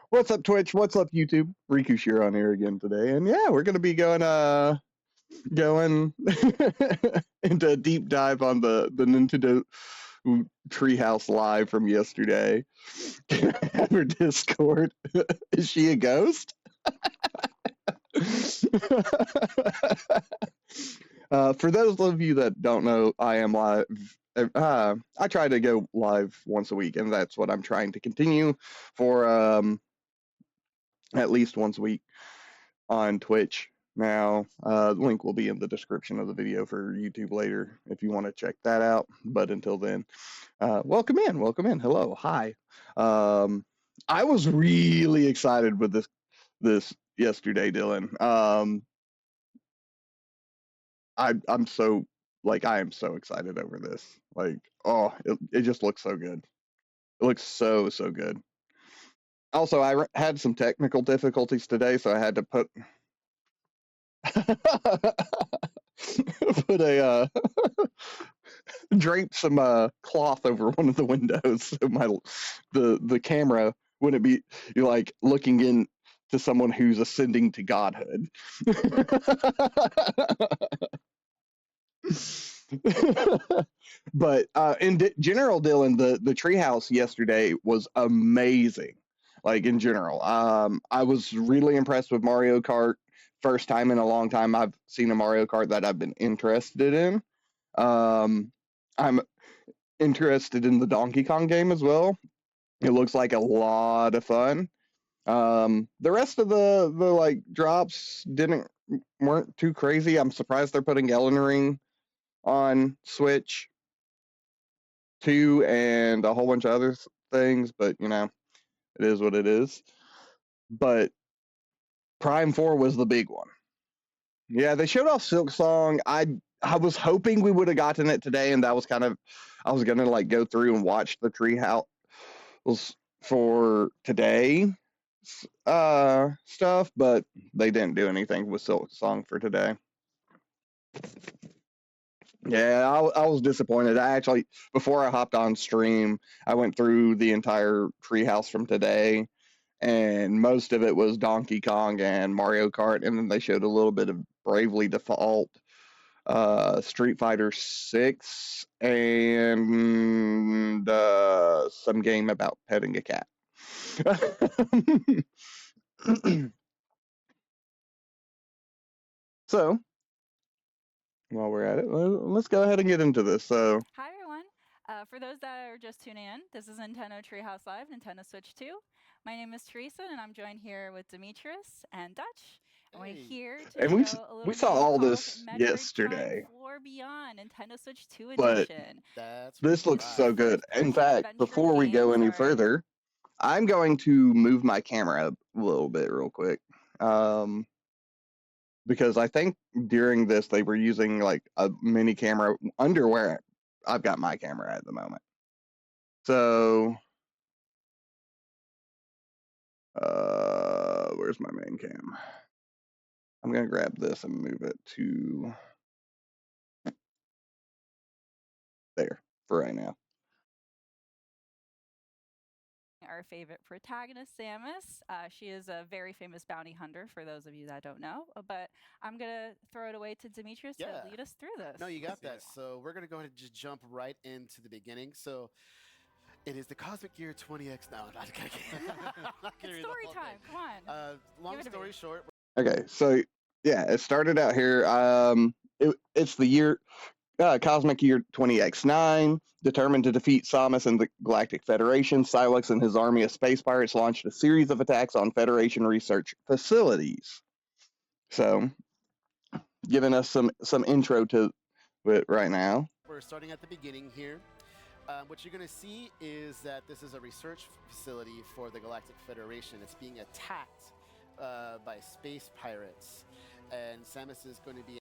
What's up, Twitch? What's up, YouTube? Riku Shear on here again today, and yeah, we're gonna be going into a deep dive on the Nintendo Treehouse Live from yesterday. Have her Discord. Is she a ghost? For those of you that don't know, I am live. I try to go live once a week, and that's what I'm trying to continue for at least once a week on Twitch. Now, the link will be in the description of the video for YouTube later if you want to check that out. But until then, welcome in, Hello, hi. I was really excited with this yesterday, Dylan. I'm so I am so excited over this. It just looks so good. It looks so good. Also, I had some technical difficulties today, so I had to put put a drape some cloth over one of the windows so the camera wouldn't be like looking in to someone who's ascending to godhood. But in general, Dylan, the treehouse yesterday was amazing. Like in general, I was really impressed with Mario Kart. First time in a long time I've seen a Mario Kart that I've been interested in. I'm interested in the Donkey Kong game as well. It looks like a lot of fun. The rest of the like drops weren't too crazy. I'm surprised they're putting Elden Ring on Switch 2 and a whole bunch of other things, but you know, it is what it is. But Prime 4 was the big one. Yeah, they showed off Silksong. I was hoping we would have gotten it today, and that was kind of I was gonna like go through and watch the Treehouse for today stuff, but they didn't do anything with Silksong for today. Yeah, I was disappointed. I actually, before I hopped on stream, I went through the entire Treehouse from today, and most of it was Donkey Kong and Mario Kart, and then they showed a little bit of Bravely Default, Street Fighter 6, and some game about petting a cat. So, while we're at it, let's go ahead and get into this. So, Hi everyone. For those that are just tuning in, this is Nintendo Treehouse Live, Nintendo Switch 2. My name is Teresa, and I'm joined here with Demetrius and Dutch. And we're here to and show a little we saw game all called this Metroid yesterday. Prime 4 Beyond, Nintendo Switch 2 But edition. this looks so good. In fact, before we go any further, I'm going to move my camera up a little bit real quick. Because I think during this they were using like a mini camera under where I've got my camera at the moment. So, where's my main cam? I'm gonna grab this and move it to there for right now. Our favorite protagonist, Samus. She is a very famous bounty hunter, for those of you that don't know. But I'm going to throw it away to Demetrius to lead us through this. No, you got that. So we're going to go ahead and just jump right into the beginning. So it is the Cosmic Gear 20X. No, not it's story time. Come on. Long story short. Okay, so yeah, it started out here. It's the year Cosmic Year 20X9. Determined to defeat Samus and the Galactic Federation, Sylux and his army of space pirates launched a series of attacks on Federation research facilities. So, giving us some intro to it right now. We're starting at the beginning here. What you're going to see is that this is a research facility for the Galactic Federation. It's being attacked by space pirates, and Samus is going to be...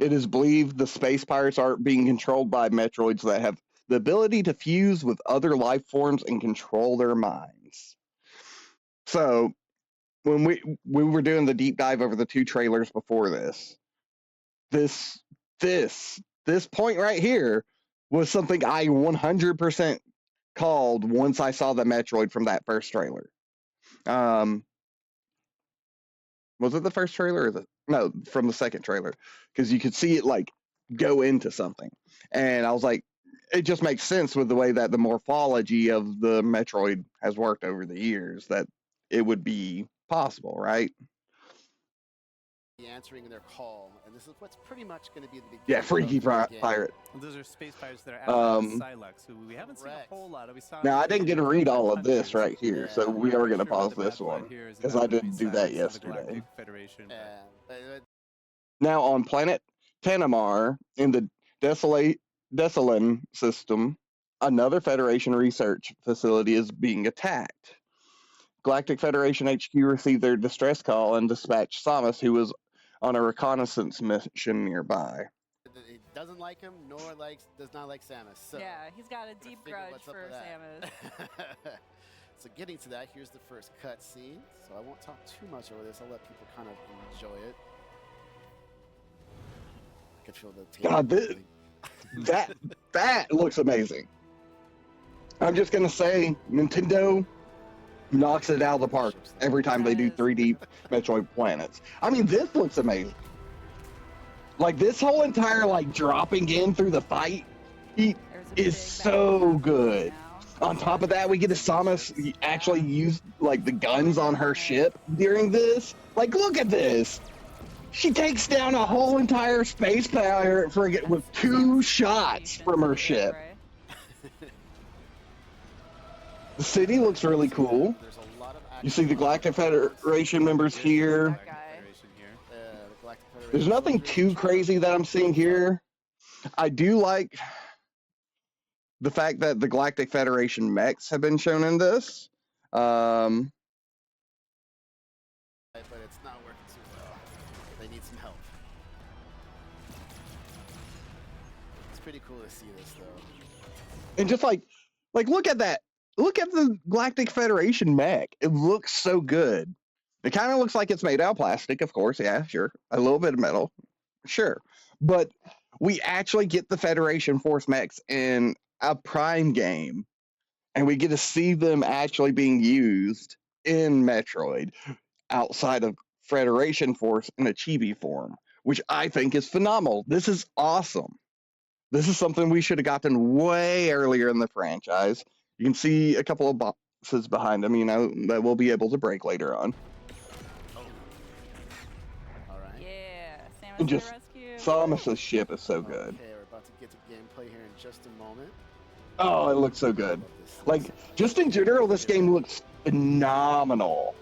It is believed the space pirates are being controlled by Metroids that have the ability to fuse with other life forms and control their minds. So, when we were doing the deep dive over the two trailers before this point right here was something I 100% called once I saw the Metroid from that first trailer. Was it the first trailer or no, from the second trailer? Because you could see it like go into something. And I was like, it just makes sense with the way that the morphology of the Metroid has worked over the years that it would be possible, right? Answering their call, and this is what's pretty much going to be the beginning. Yeah, Freaky Pirate. Those are space pirates that are after Sylux, who we haven't seen a whole lot of. We saw now, I didn't get to read all of this right here, so we are going to pause this one because I didn't do that yesterday. Now, on planet Tanamar, in the Desolane system, another Federation research facility is being attacked. Galactic Federation HQ received their distress call and dispatched Samus, who was on a reconnaissance mission nearby. He doesn't like him, nor does not like Samus. So yeah, he's got a deep grudge for Samus. So getting to that, here's the first cutscene. So I won't talk too much over this. I'll let people kind of enjoy it. I can feel the God, that looks amazing. I'm just gonna say, Nintendo knocks it out of the park every time they do 3D Metroid planets. I mean, this looks amazing. Like, this whole entire, like, dropping in through the fight is so good. On top of that, we get to Samus actually use, like, the guns on her ship during this. Like, look at this. She takes down a whole entire space pirate frigate with 2 shots from her ship. The city looks really cool. You see the Galactic Federation members here. There's nothing too crazy that I'm seeing here. I do like the fact that the Galactic Federation mechs have been shown in this. But it's not working too well. They need some help. It's pretty cool to see this, though. And just like look at that. Look at the Galactic Federation mech. It looks so good. It kind of looks like it's made out of plastic, of course. Yeah, sure. A little bit of metal. Sure. But we actually get the Federation Force mechs in a Prime game. And we get to see them actually being used in Metroid outside of Federation Force in a chibi form, which I think is phenomenal. This is awesome. This is something we should have gotten way earlier in the franchise. You can see a couple of boxes behind them, you know, that we'll be able to break later on. Oh. All right. Yeah, Samus And just rescue. Samus' ship is so good. Okay, we're about to get to gameplay here in just a moment. Oh, it looks so good. Like, just in general, this game looks phenomenal.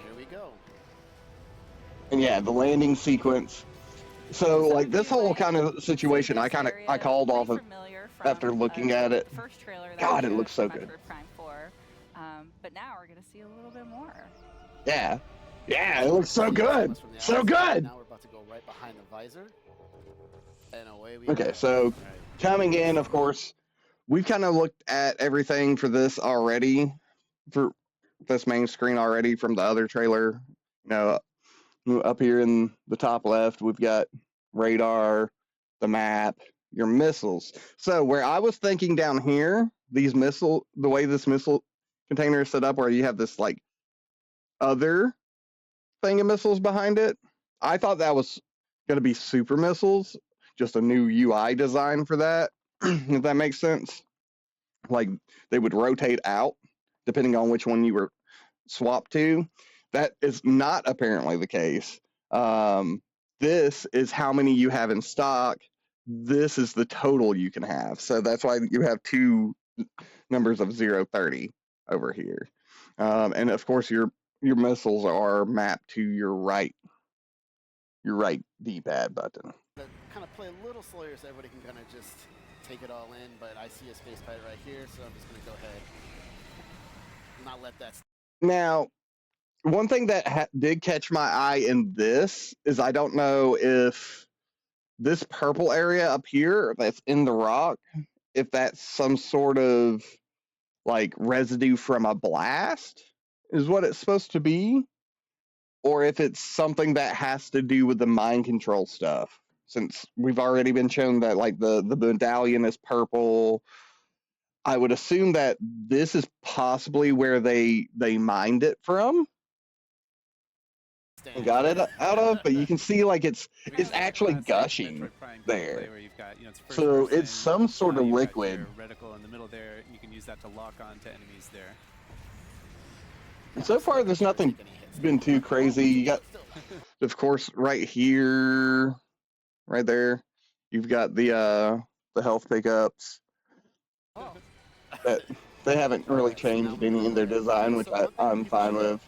Here we go. And yeah, the landing sequence. So, like, this whole kind of situation, I called off of after looking at it. First trailer God, it looks so good. Prime 4. But now we're gonna see a little bit more. Yeah. Yeah, it looks so good. So good. Now we're about to go right behind the visor. And away we Okay, go. so coming in, of course, we've kind of looked at everything for this already, for this main screen already from the other trailer. You know, up here in the top left, we've got radar, the map, your missiles. So where I was thinking down here, the way this missile container is set up, where you have this like other thing of missiles behind it, I thought that was going to be super missiles, just a new UI design for that, if that makes sense. Like they would rotate out depending on which one you were swapped to. That is not apparently the case. This is how many you have in stock. This is the total you can have. So that's why you have 2 numbers of 0-30 over here. And of course your missiles are mapped to your right D-pad button. Kind of play a little slower so everybody can kind of just take it all in, but I see a space pirate right here, so I'm just going to go ahead and not let that. Now, one thing that did catch my eye in this is I don't know if this purple area up here that's in the rock, if that's some sort of like residue from a blast is what it's supposed to be, or if it's something that has to do with the mind control stuff, since we've already been shown that like the medallion is purple, I would assume that this is possibly where they mined it from and got it out of, but you can see like it's actually gushing there. Where you've got, it's so it's some sort of liquid. Reticle in the middle there. You can use that to lock on to enemies there. And so far, there's nothing been too crazy. You got, of course, right here, right there. You've got the health pickups. That they haven't really changed any in their design, which I'm fine with.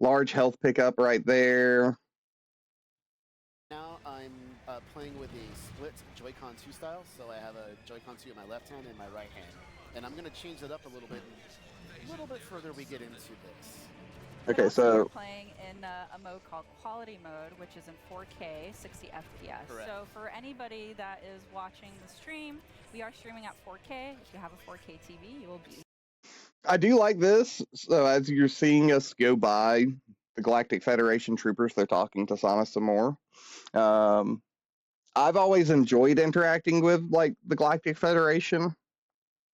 Large health pickup right there. Now I'm playing with a split Joy-Con 2 style, so I have a Joy-Con 2 in my left hand and my right hand. And I'm going to change it up a little bit further we get into this. Okay, so we're playing in a mode called Quality Mode, which is in 4K, 60 FPS. Correct. So for anybody that is watching the stream, we are streaming at 4K. If you have a 4K TV, you will be. I do like this. So as you're seeing us go by the Galactic Federation troopers, they're talking to Sama some more. I've always enjoyed interacting with like the Galactic Federation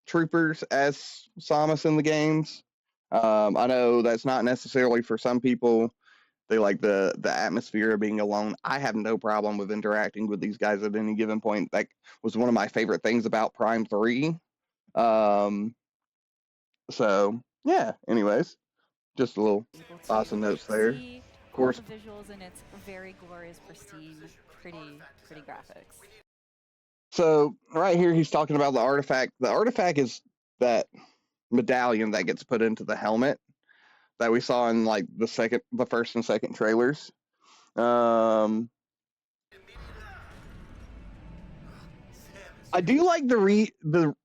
troopers as Samus in the games. I know that's not necessarily for some people. They like the atmosphere of being alone. I have no problem with interacting with these guys at any given point. That was one of my favorite things about Prime 3. So yeah, anyways, just a little awesome notes there. Of course, the visuals and its very glorious, pristine, pretty graphics. So right here, he's talking about the artifact. The artifact is that medallion that gets put into the helmet that we saw in like the first and second trailers. I do like the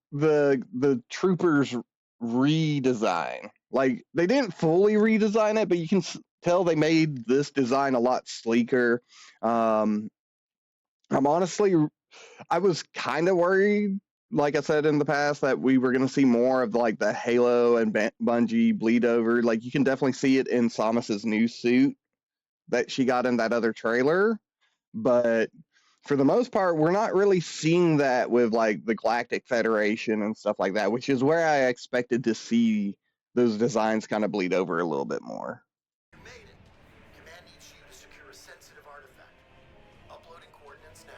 troopers redesign. Like they didn't fully redesign it, but you can tell they made this design a lot sleeker. I was kind of worried, like I said in the past, that we were going to see more of like the Halo and Bungie bleed over. Like you can definitely see it in Samus's new suit that she got in that other trailer, but for the most part, we're not really seeing that with like the Galactic Federation and stuff like that, which is where I expected to see those designs kind of bleed over a little bit more. You made it. Command needs you to secure a sensitive artifact. Uploading coordinates now.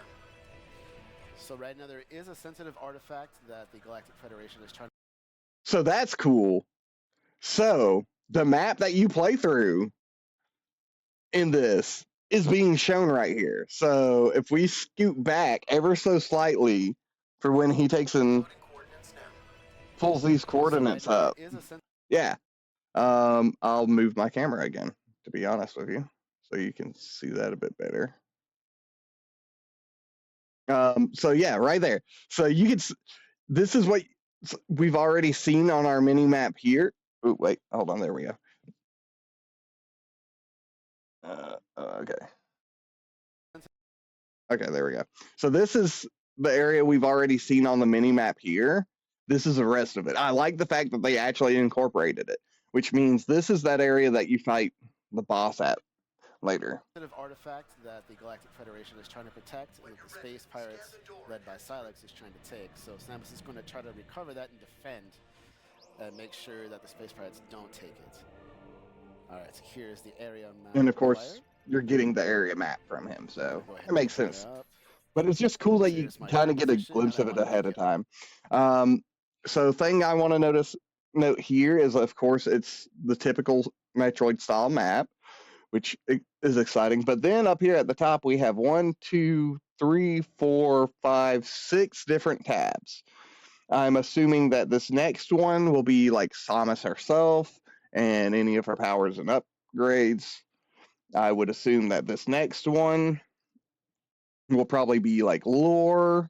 So right now there is a sensitive artifact that the Galactic Federation is trying to... So that's cool. So the map that you play through in this is being shown right here. So if we scoot back ever so slightly for when he takes and pulls these coordinates up. Yeah. I'll move my camera again, to be honest with you, so you can see that a bit better. So yeah, right there. So you can, this is what we've already seen on our mini map here. Oh, wait, hold on, there we go. Okay, there we go. So this is the area we've already seen on the mini map here. This is the rest of it. I like the fact that they actually incorporated it, which means this is that area that you fight the boss at later. Artifact that the Galactic Federation is trying to protect, and the space pirates led by Silex is trying to take. So Samus is going to try to recover that and defend, and make sure that the space pirates don't take it. All right, so here's the area map. And of course, you're getting the area map from him, so it makes sense. But it's just cool that you kind of get a glimpse of it ahead of time. So thing I want to note here is, of course, it's the typical Metroid style map, which is exciting. But then up here at the top, we have 1, 2, 3, 4, 5, 6 different tabs. I'm assuming that this next one will be like Samus herself and any of her powers and upgrades. I would assume that this next one will probably be like lore.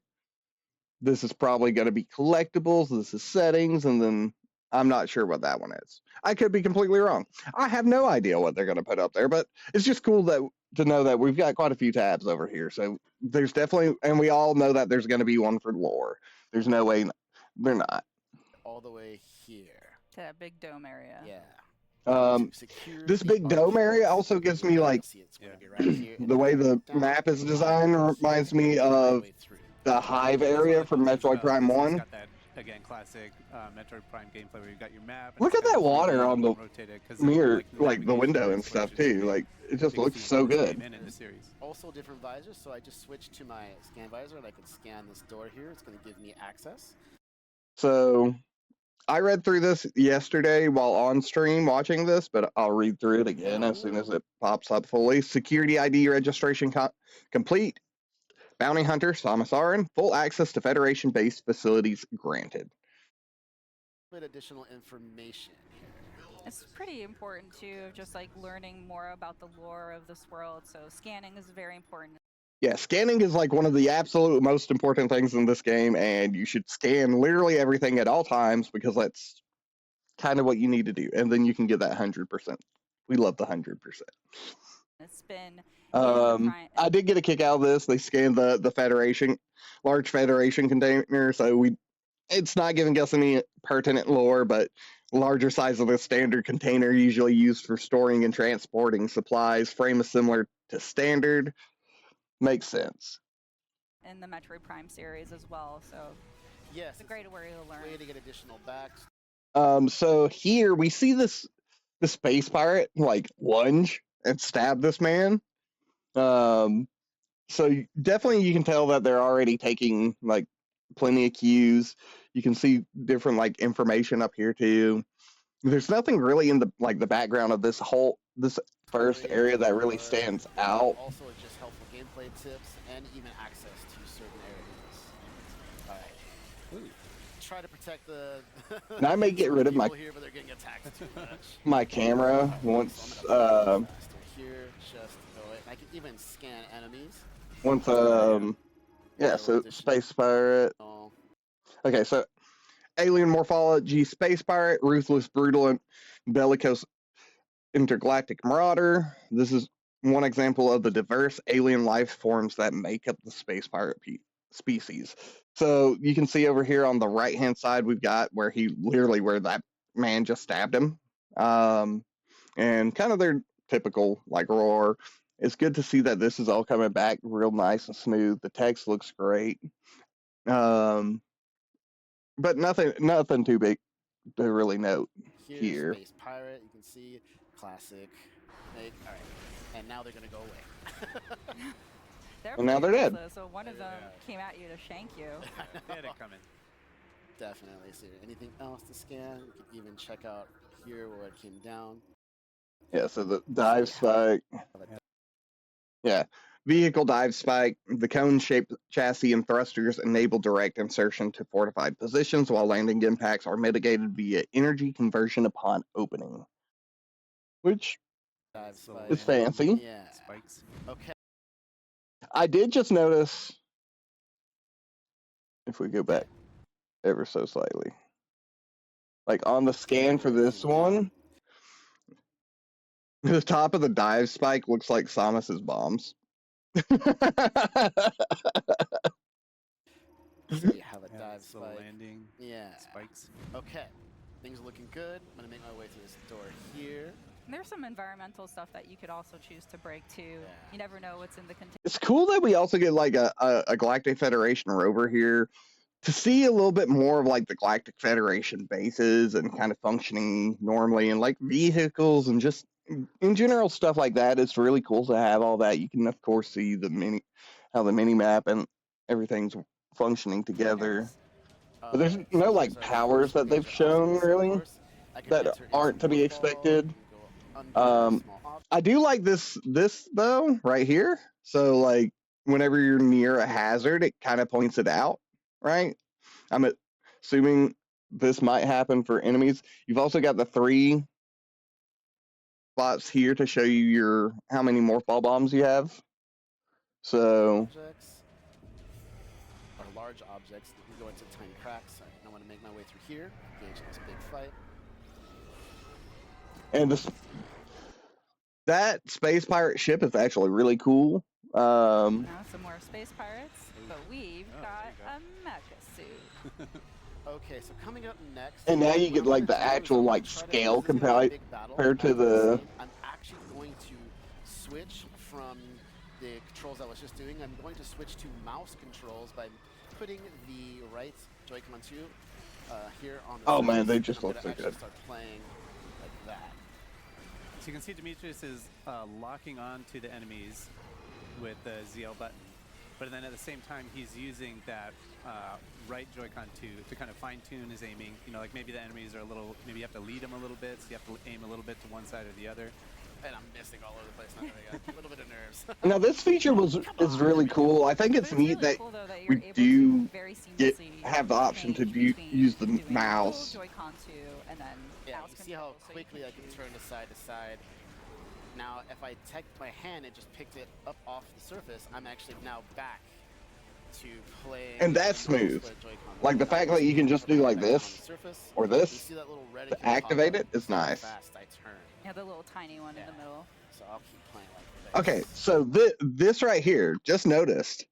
This is probably going to be collectibles. This is settings, and then I'm not sure what that one is. I could be completely wrong. I have no idea what they're going to put up there, but it's just cool to know that we've got quite a few tabs over here. So there's definitely, and we all know that there's going to be one for lore. There's no way they're not. All the way here. To that big dome area. Yeah. This big dome area also gives me like the way the map is designed reminds me of the Hive area from Metroid Prime 1. again, classic Metroid Prime gameplay where you've got your map. And Look it's at that kinda water 3D, on you the can rotate it 'cause mirror, the like the navigation window is and stuff what you too. should Like it just biggest looks feature so of this good. game and in the series. Also different visors, so I just switched to my scan visor and I can scan this door here. It's going to give me access. So I read through this yesterday while on stream watching this, but I'll read through it again as soon as it pops up fully. Security ID registration complete. Bounty Hunter Samasaran, full access to Federation-based facilities granted. Bit additional information here. It's pretty important too, of just like learning more about the lore of this world. So scanning is very important. Yeah, scanning is like one of the absolute most important things in this game, and you should scan literally everything at all times because that's kind of what you need to do, and then you can get that 100%. We love the 100%. It's been in I did get a kick out of this. They scanned the Federation, large Federation container, so it's not giving us any pertinent lore, but larger size of a standard container usually used for storing and transporting supplies. Frame is similar to standard. Makes sense. in the Metroid Prime series as well. So Yes, it's a great way to learn. way to get additional backs. So here we see the space pirate like lunge and stab this man. So definitely you can tell that they're already taking like plenty of cues. You can see different like information up here too. There's nothing really in the background of this first area that really stands out. Also, just helpful gameplay tips and even access to certain areas. All right. Ooh. Try to protect the. Now I may get rid of my here, but they're getting attacked too much. my camera once. Here, just go it. I can even scan enemies. Once yeah. So space pirate. Oh. Okay, so alien morphology, space pirate, ruthless, brutal, and bellicose intergalactic marauder. This is one example of the diverse alien life forms that make up the space pirate species. So you can see over here on the right hand side, we've got where that man just stabbed him, and kind of their typical like roar. It's good to see that this is all coming back real nice and smooth. The text looks great. But nothing too big to really note here. Space pirate, you can see classic. All right, and now they're gonna go away. And now they're dead. So one of them came at you to shank you. They had it coming. Definitely. So anything else to scan? You can even check out here where it came down. Yeah. So the dive spike. Yeah. Vehicle dive spike, the cone-shaped chassis and thrusters enable direct insertion to fortified positions while landing impacts are mitigated via energy conversion upon opening. Which is fancy. Yeah. Spikes. Okay. I did just notice, if we go back ever so slightly, like on the scan for this one, the top of the dive spike looks like Samus's bombs. So you have a dive so spike. landing. Yeah. Spikes. Okay. Things are looking good. I'm gonna make my way through this door here. There's some environmental stuff that you could also choose to break too. Yeah. You never know what's in the container. It's cool that we also get like a Galactic Federation rover here to see a little bit more of like the Galactic Federation bases and kind of functioning normally, and like vehicles and just in general stuff like that. It's really cool to have all that. You can of course see how the mini map and everything's functioning together. But there's no like powers that they've shown really that aren't to be expected. I do like this though right here. So like whenever you're near a hazard, it kind of points it out, right? I'm assuming this might happen for enemies. You've also got the 3 spots here to show you how many morph ball bombs you have. So objects or large objects that can go into tiny cracks. I want to make my way through here, engage in this big fight. and that space pirate ship is actually really cool. Now some more space pirates, but we've got a mecha suit. Okay, so coming up next, And now you get like the actual like scale compared to the. I'm actually going to switch from the controls I was just doing. I'm going to switch to mouse controls by putting the right Joy-Con 2 here on the Oh man, surface, they and just I'm look gonna so actually good. start playing like that. So you can see Demetrius is locking on to the enemies with the ZL button, but then at the same time he's using that right Joy-Con to kind of fine-tune his aiming. You know, like maybe the enemies are a little, maybe you have to lead them a little bit, so you have to aim a little bit to one side or the other. And I'm missing all over the place. Not really got a little bit of nerves. Now this feature is really cool. I think But it's it's neat really that cool though that you're we able do to very get seamlessly have the option to change do, between use the doing mouse. full Joy-Con 2 and then Yeah, mouse you see how control, so you quickly I can choose- turn to side. Now, if I take my hand and just picked it up off the surface, I'm actually now back to playing. And that's the normal smooth. split Joy-Con. Like the Now, fact that you can just put my do hand like back on this the surface, or you this see that little red to activate it is nice. Fast I turn. Yeah, the little tiny one in Yeah. the middle. So I'll keep playing like this. Okay, so this right here, just noticed.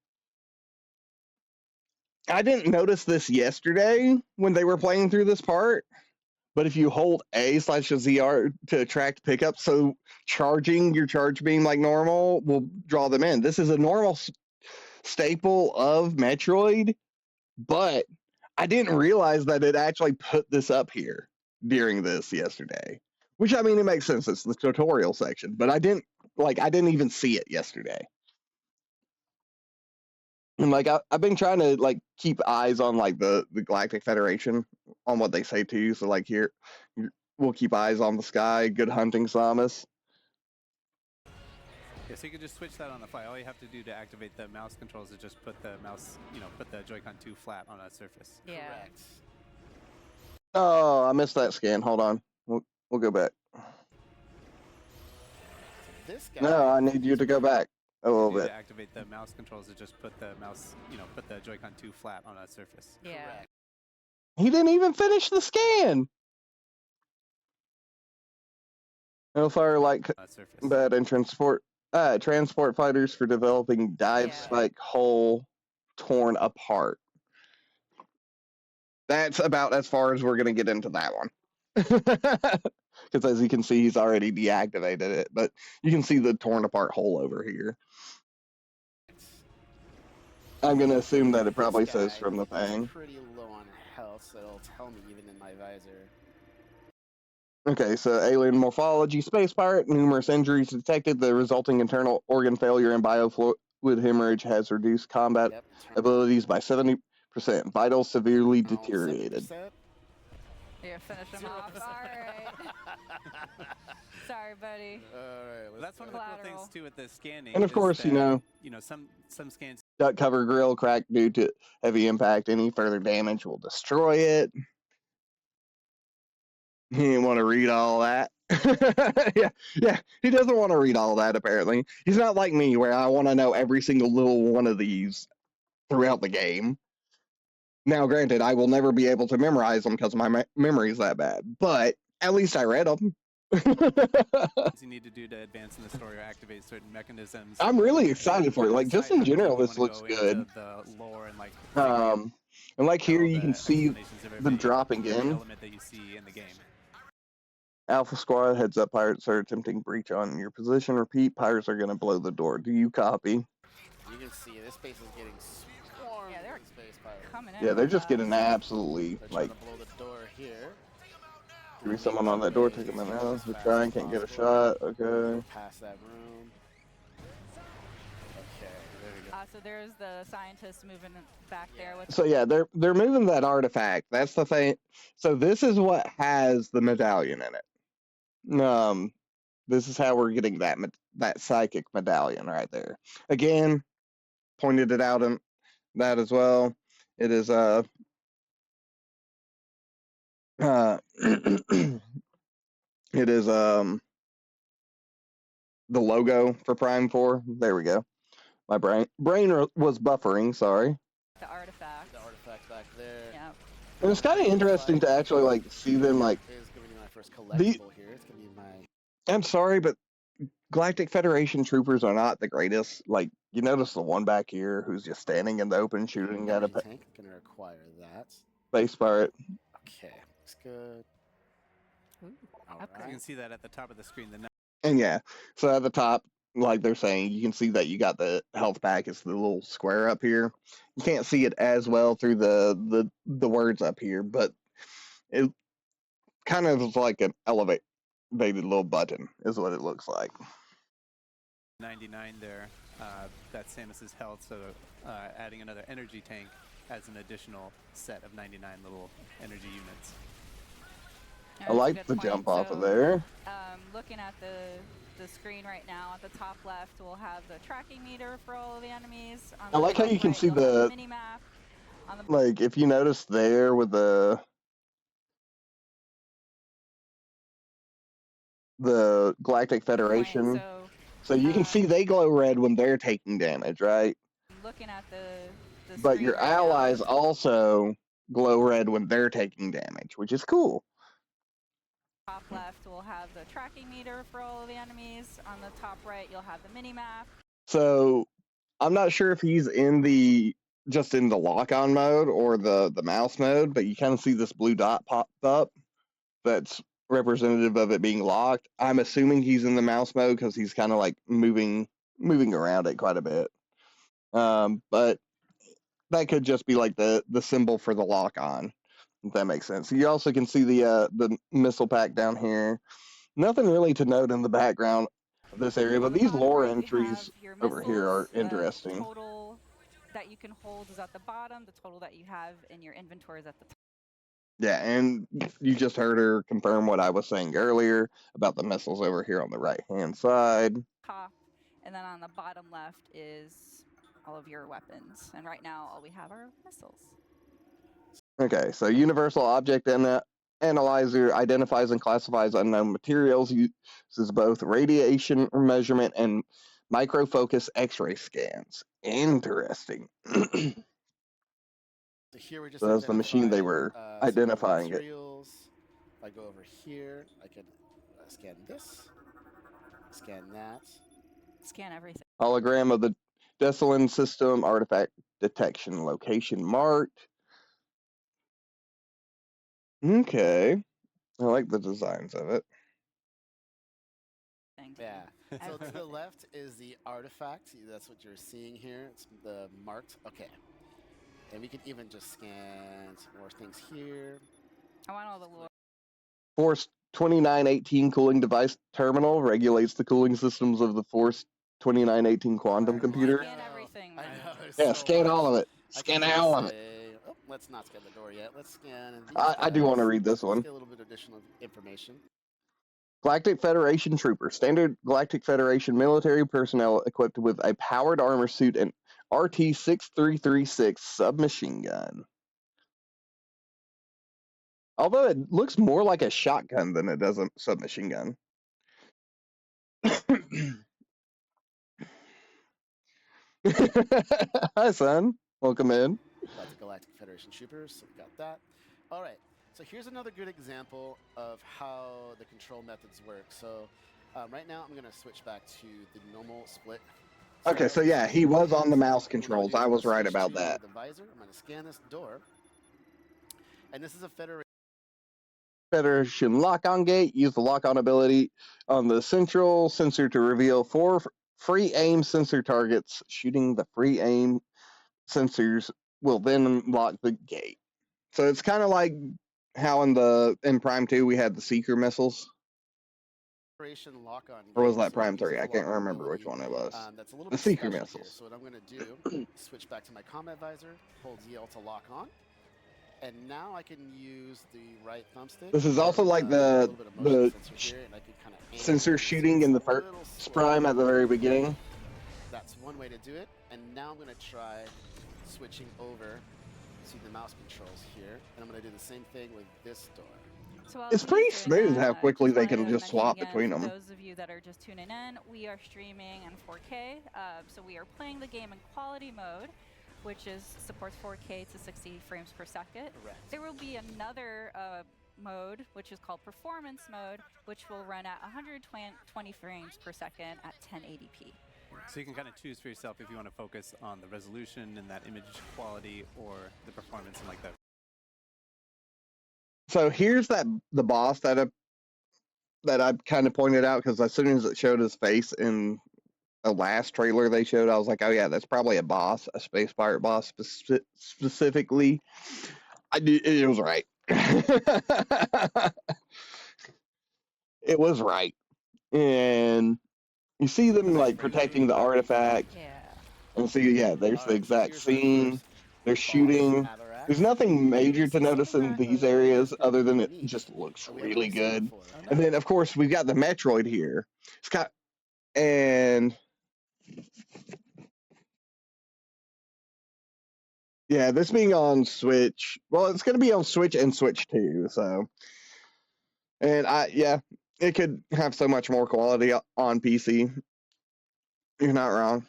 I didn't notice this yesterday when they were playing through this part, but if you hold A/ZR to attract pickup, so charging your charge beam like normal will draw them in. This is a normal staple of Metroid, but I didn't realize that it actually put this up here during this yesterday. Which, I mean, it makes sense. It's the tutorial section, but I didn't even see it yesterday. And like I've been trying to like keep eyes on like the Galactic Federation on what they say too. So like here, we'll keep eyes on the sky. Good hunting, Samus. Yeah, so you can just switch that on the fly. All you have to do to activate the mouse controls is just put the mouse, put the Joy-Con 2 flat on a surface. Yeah. Correct. Oh, I missed that scan. Hold on. We'll go back. This guy. No, I need you to go back a little To bit. activate the mouse controls is just put the mouse, put the Joy-Con 2 flat on a surface. Yeah. Correct. He didn't even finish the scan. Hellfire like On a surface. bad and transport fighters for developing dive Yeah. spike hull torn apart. That's about as far as we're gonna get into that one. Because as you can see, he's already deactivated it, but you can see the torn apart hole over here. I'm gonna assume that it probably This says guy from the is thing. pretty low on health, so it'll tell me even in my visor. Okay, so alien morphology, space pirate, numerous injuries detected. The resulting internal organ failure and biofluid hemorrhage has reduced combat Yep. abilities by 70%. Vitals severely Turn on deteriorated. 70%. Yeah, finish him off. 0%. Alright. Sorry, buddy. Alright, Well, that's one of the cool things too with the scanning. And of is course, that, some scans. Duct cover grill cracked due to heavy impact. Any further damage will destroy it. He didn't want to read all that. yeah, he doesn't want to read all that, apparently. He's not like me, where I want to know every single little one of these throughout the game. Now, granted, I will never be able to memorize them because my memory's that bad, but at least I read them. You need to do to advance in the story or activate certain mechanisms. I'm really excited for it. Like, just in general, this looks good. The lore and And like here, all you the can see explanations of them every dropping in. element that you see in the game. Alpha Squad, heads up, pirates are attempting breach on your position. Repeat, pirates are going to blow the door. Do you copy? You can see this base is getting swarmed. Yeah, they're with space pirates. Coming in. Yeah, they're real just getting fast. absolutely, They're like, trying to blow the door here. give me someone on that door, take them out. They're trying, can't get a shot. Okay. Go past that room. Okay, there we go. So there's the scientists moving back there with. So yeah, they're moving that artifact. That's the thing. So this is what has the medallion in it. This is how we're getting that psychic medallion right there. Again, pointed it out in that as well. It is it is the logo for Prime 4. There we go. My brain was buffering, sorry. The artifact. The artifact back there. Yeah. And it's kind of interesting to actually like see them like Is gonna be my first collectible here. It's gonna be my. I'm sorry, but Galactic Federation troopers are not the greatest. Like, you notice the one back here who's just standing in the open shooting at a Energy tank. Gonna require that. space pirate. Okay, looks good. Ooh, All upgrade. You right. can see that at the top of the screen. The And yeah, so at the top, like they're saying, you can see that you got the health pack. It's the little square up here. You can't see it as well through the words up here, but It kind of is like an elevated little button, is what it looks like. 99 there. That's Samus's health, so adding another energy tank adds an additional set of 99 little energy units. Yeah, I that's a like good the point. jump off of So, there. Looking at the screen right now, at the top left, we'll have the tracking meter for all of the enemies. On I the like how top you can right, see you'll have the, mini map. On the like, if you notice there with the Galactic Federation, point, so you can um, see they glow red when they're taking damage, right? looking at the But screen your right now, allies also glow red when they're taking damage, which is cool. top left, we'll have the tracking meter for all of the enemies. On the top right, you'll have the mini map. So I'm not sure if he's just in the lock-on mode or the mouse mode, but you kind of see this blue dot pop up that's representative of it being locked. I'm assuming he's in the mouse mode because he's kind of like moving around it quite a bit. But that could just be like the symbol for the lock-on, if that makes sense. You also can see the missile pack down here. Nothing really to note in the background of this area, but On the these top lore right, you entries have your over here are missiles. interesting. Total that you can hold is at the bottom. The total that you have in your inventory is at the Yeah, and you just heard her confirm what I was saying earlier about the missiles over here on the right-hand side. top. And then on the bottom left is all of your weapons. And right now, all we have are missiles. Okay, so Universal Object Analyzer identifies and classifies unknown materials, uses both radiation measurement and microfocus X-ray scans. Interesting. So here we're just So that's the machine they were some of the identifying it. materials. If I go over here, I can scan this, scan that. Scan everything. Hologram of the Desolin system, artifact detection, location marked. Okay, I like the designs of it. Yeah. So to the left is the artifact. That's what you're seeing here. It's the marked. Okay. And we can even just scan some more things here. I want all the lore. Force 2918 cooling device terminal regulates the cooling systems of the Force 2918 quantum computer. Scan everything. I man. know. there's Yeah, so scan much. all of it. I can Scan even all of it. say- Oh, let's not scan the door yet. Let's scan. These I do want to guys. read this Let's one. get a little bit of additional information. Galactic Federation trooper. Standard Galactic Federation military personnel equipped with a powered armor suit and RT-6336 submachine gun. Although it looks more like a shotgun than it does a submachine gun. Hi, son. Welcome in. That's the Galactic Federation troopers, so we got that. All right, so here's another good example of how the control methods work. So right now I'm going to switch back to the normal split. Okay, so yeah, he was on the mouse controls. I was right about switch that. to the visor. I'm going to scan this door. And this is a Federation lock-on gate. Use the lock-on ability on the central sensor to reveal 4 free aim sensor targets. Shooting the free aim sensors will then unlock the gate. So it's kind of like how in Prime 2 we had the Seeker missiles. lock-on Or was gate, that so Prime it uses 3? I the can't lock-on remember which ability. one it was. That's a little The bit Seeker special missiles. Here. So what I'm going to do, switch back to my combat visor, hold ZL to lock on. And now I can use the right thumbstick. This is also like the sensor shooting in the first Prime at the very beginning. That's one way to do it. And now I'm going to try switching over to the mouse controls here. And I'm going to do the same thing with this door. So while It's he's pretty doing smooth that, how quickly just they wanted can to just mention swap again, between for them. those of you that are just tuning in, we are streaming in 4K. So we are playing the game in quality mode, which supports 4K to 60 frames per second. Correct. There will be another mode, which is called performance mode, which will run at 120 frames per second at 1080p. So you can kind of choose for yourself if you want to focus on the resolution and that image quality or the performance and like that. So here's the boss that I kind of pointed out, because as soon as it showed his face in the last trailer they showed, I was like, oh yeah, that's probably a boss, a space pirate boss specifically. It was right. It was right. And you see them like protecting the artifact. Yeah. And see, yeah, there's the Alright, so exact here's our scene. first They're boss, shooting. Avarax. There's nothing major to See, notice something in that, these is areas gonna other be than it unique just looks that we haven't really really seen good. before. And then, of course, we've got the Metroid here. Scott, and yeah, this being on Switch. Well, it's going to be on Switch and Switch 2. So, and yeah, it could have so much more quality on PC. You're not wrong.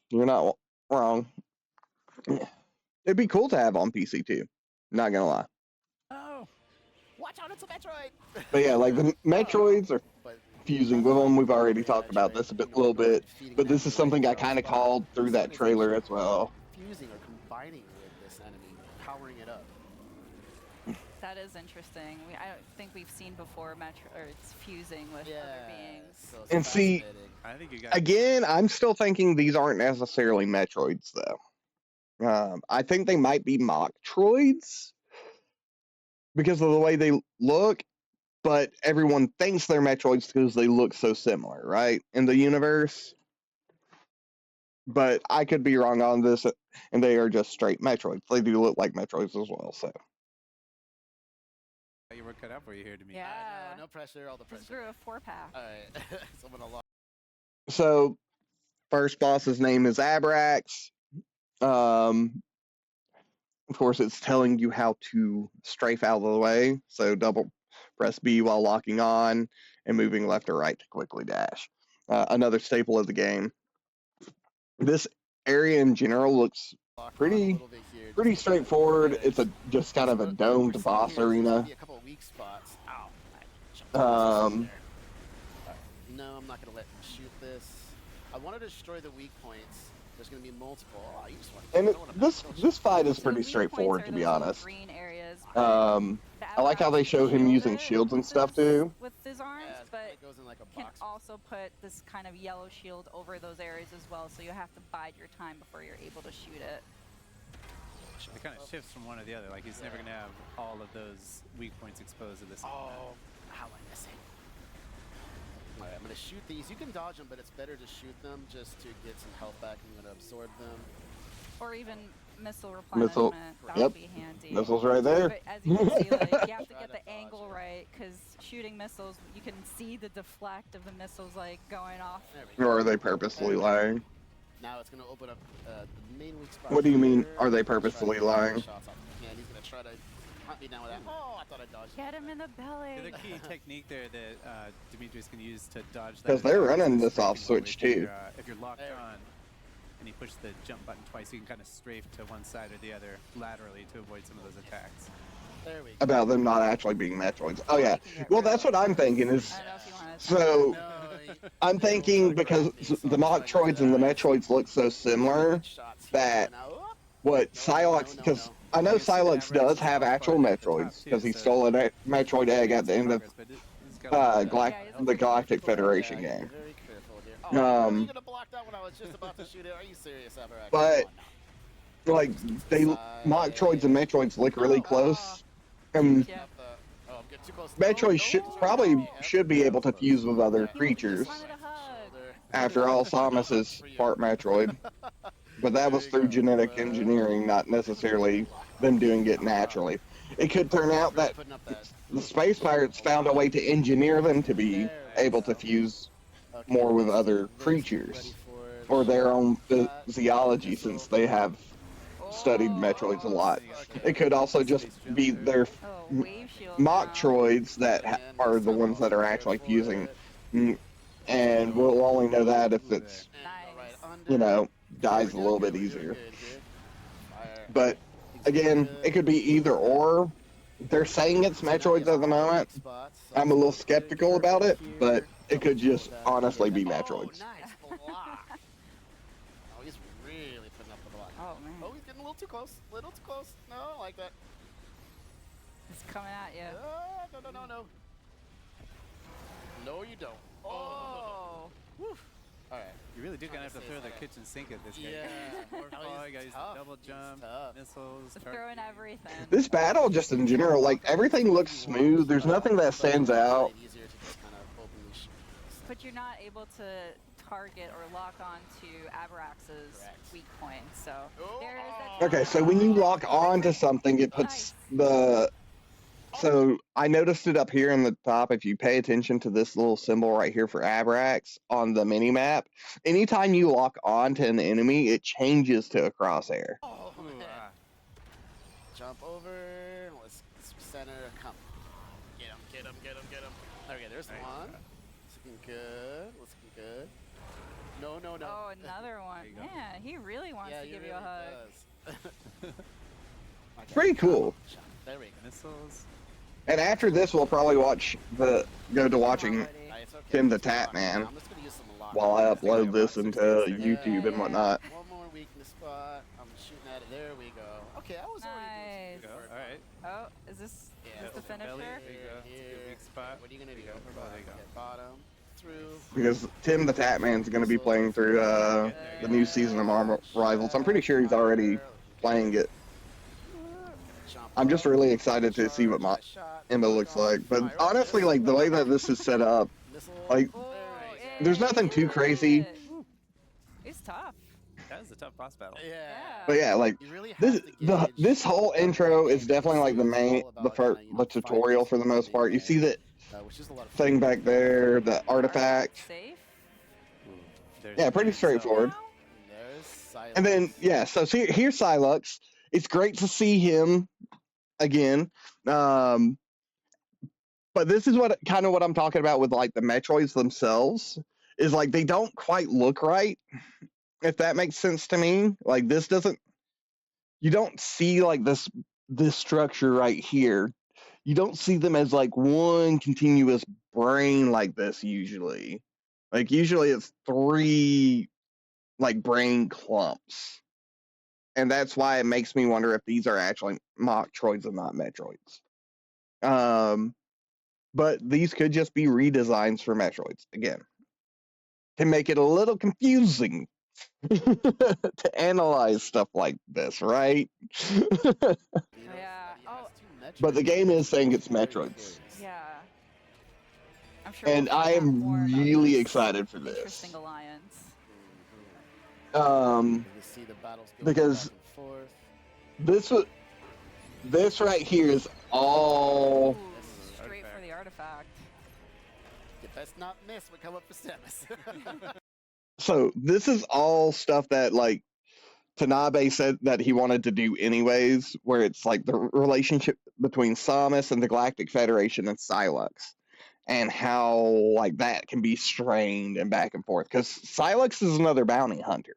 You're not wrong. It'd be cool to have on PC too. Not gonna lie. Oh, watch out! It's a Metroid. But yeah, like the Metroids are But fusing with them. We've already Metroid, talked about this a you know, little bit, feeding but them this the is something right I kind of spot. called through that This trailer is as well. fusing or combining with this enemy, powering it up. That is interesting. I don't think we've seen before Metro or it's fusing with other beings. So it's And see, fascinating. I think you got Again, I'm still thinking these aren't necessarily Metroids though. I think they might be mock droids because of the way they look, but everyone thinks they're Metroids because they look so similar, right? In the universe. But I could be wrong on this, and they are just straight Metroids. They do look like Metroids as well, so. your work cut out for you here to me. Yeah. No pressure, all the Just pressure. grew a 4-pack. All right, so I'm gonna lock. So, first boss's name is Abrax. Of course, it's telling you how to strafe out of the way. So, double press B while locking on and moving left or right to quickly dash. Another staple of the game. This area in general looks Lock on a pretty little bit here, pretty just to kind of straightforward. manage. It's just kind of a What we're domed seeing boss here is there's gonna arena. be a couple of weak spots. Ow! I jumped on there. No, I'm not gonna let him shoot this. I want to destroy the weak points. There's gonna be multiple. Oh, you just want to And kill him. this fight is So pretty weak points straightforward, are to be those little honest. green areas, I like how they show him using shields and stuff too. with his arms, Yeah, but it goes in like a can box. also put this kind of yellow shield over those areas as well, so you have to bide your time before you're able to shoot it. It kind of shifts from one to the other. Like he's never gonna have all of those weak points exposed at the same time. Oh, how I miss it. Alright, I'm gonna shoot these. You can dodge them, but it's better to shoot them just to get some health back. I'm gonna absorb them. Or even missile Missile. replenishment. That Yep. would be handy. Missiles right there. But as you can see, like, you have to Try get to the dodge angle it. right, because shooting missiles, you can see the deflect of the missiles like going off. There we go. Or are they purposely lying? Now it's gonna open up the main weak spot. What do you mean, here. are they I'm gonna try to purposely get more lying? shots off. Yeah, and he's gonna try to hunt me down with that. Oh, I thought I dodged. Get him in the belly. The key technique there that Demetrius can use to dodge that. 'Cause they're attack is running the this off strafing switch, mode. too. If you're locked There we on and you push the jump button twice, you can kind of strafe to one side or the other laterally to avoid some of those attacks. There we go. About them not actually being Metroids. Oh yeah. Well, that's what I'm thinking is. I don't know if you want to. So No, I'm thinking because the Metroids and the Metroids look so similar that what Silex, because I know Silex does have actual Metroids because he stole a Metroid egg at the end of the Galactic Federation Yeah, game. very careful here. Oh, Um, you're gonna block that when I was just about to shoot it. Are you serious, Avarax? But Come on now. like they Metroids and Metroids look really close. And Yeah. Oh, I'm getting too close. Metroid No. should be able to fuse with other Yeah. creatures. Just wanted a hug. Shoulder. After all, Samus is part Metroid, but that was through genetic engineering, not necessarily them doing it naturally. It could turn out that Putting up that. the space pirates found a way to engineer them to be able to fuse Okay, more with let's other get ready creatures for or their own that. physiology, since they have studied Metroids a lot. It could also just be their Oh, wave shield. mock now. droids that are the ones that are actually fusing, and we'll only know that if it's, you know, dies a little bit easier. But again, it could be either or. They're saying it's Metroids at the moment. I'm a little skeptical about it, but it could just honestly be Metroids. Oh, nice block. Oh, he's really putting up the block. Oh man, Oh, he's getting a little too close. Little too close. No, I don't like that. it's coming at you. No, no, no, no, no. No, you don't. Oh. Woo. All right. You really do Trying kind of to have to say throw the it's kitchen sink at this guy. Yeah. More No, fall, he's you guys tough. double He's jump, tough. missiles, Just charge throwing beam. everything. This battle, just in general, like everything looks smooth. There's nothing that stands out. Easier to just kind of openly shoot. But you're not able to target or lock on to Abrax's Correct. weak points. So Oh, there is that. Okay, so when you lock on to something, it puts the. So I noticed it up here in the top. If you pay attention to this little symbol right here for Abrax on the mini map, anytime you lock on to an enemy, it changes to a crosshair. Oh, Ooh, man. ah. Jump over. Let's center. Come. Get him, get him, get him, get him. Okay, there's Nice. one. Looking good. Looking good. No, no, no. Oh, another one. you go. Man, he really wants yeah, to he give really you a hug. does. It's pretty cool. There we go. Missiles. And after this, we'll probably go to watching Already. It's okay. Tim the It's gonna Tap lock Man down. I'm just gonna use some lock while I on. upload this into YouTube and Yeah. whatnot. One more weakness spot. I'm shooting at it. There we go. Okay, I was already Nice. doing some good work. All right. Oh, is this Yeah, the open belly. finisher? There you go. It's a good weak spot. What are you gonna do? There you go. Oh, there you go. Okay, bottom through. Because Tim the Tap Man's going to be playing through the new season of Marvel Rivals. I'm pretty sure he's already playing it. Jump I'm just up, really excited to see what my Emma looks like. But honestly, like the way that this is set up, Missile. like, Oh, yeah, there's he nothing too did crazy. it. It's tough. That was a tough boss battle. Yeah. But yeah, like You really have this to gauge this whole intro is the definitely like the game. main It's all about, the you know, the tutorial for the finding most part. You see something, that which is a lot of thing fun. back there, the artifact. Safe. Ooh, there's Yeah, pretty Giant straightforward. Now? There's silence. And then yeah, so here's Silux. It's great to see him again. But this is what kind of what I'm talking about with like the Metroids themselves is like they don't quite look right, if that makes sense to me. Like this doesn't, you don't see like this structure right here. You don't see them as like one continuous brain like this usually. Like usually it's three like brain clumps. And that's why it makes me wonder if these are actually Machtroids and not Metroids. But these could just be redesigns for Metroids again to make it a little confusing to analyze stuff like this, right? You know, Yeah. that he Oh. has two But the Metroids. game is saying it's Very Metroids. curious. Yeah. I'm sure. And we'll find I out am more about really this excited for this. interesting alliance. You see the battles go Because back and forth. this right here is all. Ooh, straight for the artifact. You best not miss what come up for Samus. So this is all stuff that like Tanabe said that he wanted to do anyways, where it's like the relationship between Samus and the Galactic Federation and Silux, and how like that can be strained and back and forth. Because Silux is another bounty hunter,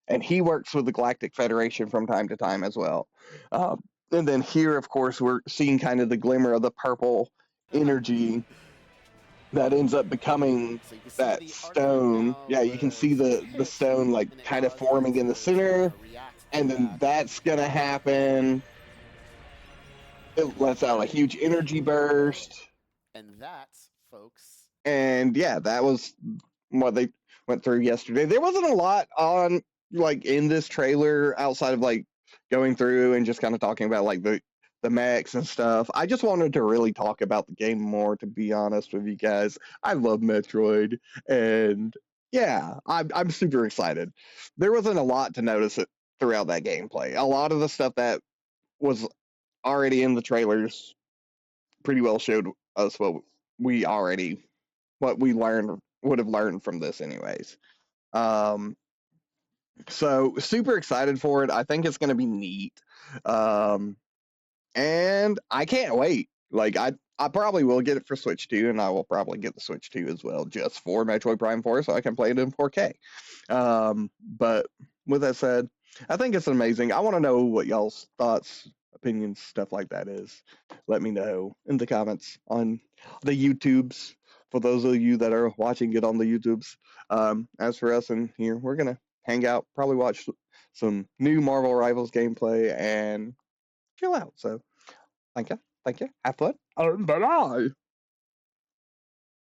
and he works with the Galactic Federation from time to time as well. And then here, of course, we're seeing kind of the glimmer of the purple energy that ends up becoming So you can see that the stone. artifact Yeah, now you can see the was stone like and it kind of causes forming in the to, center, react to and then that. that's gonna happen. It lets out a huge energy burst, And that, folks, and yeah, that was what they went through yesterday. There wasn't a lot on like in this trailer outside of like going through and just kind of talking about like the mechs and stuff. I just wanted to really talk about the game more, to be honest with you guys. I love Metroid, and yeah, I'm super excited. There wasn't a lot to notice it throughout that gameplay. A lot of the stuff that was already in the trailers pretty well showed us what we would have learned from this anyways. So super excited for it. I think it's going to be neat. And I can't wait. Like I probably will get it for Switch 2, and I will probably get the Switch 2 as well, just for Metroid Prime 4, so I can play it in 4K. But with that said, I think it's amazing. I want to know what y'all's thoughts, opinions, stuff like that is. Let me know in the comments on the YouTubes, for those of you that are watching it on the YouTubes. As for us in here, we're gonna hang out, probably watch some new Marvel Rivals gameplay, and chill out. So thank you, have fun, bye bye.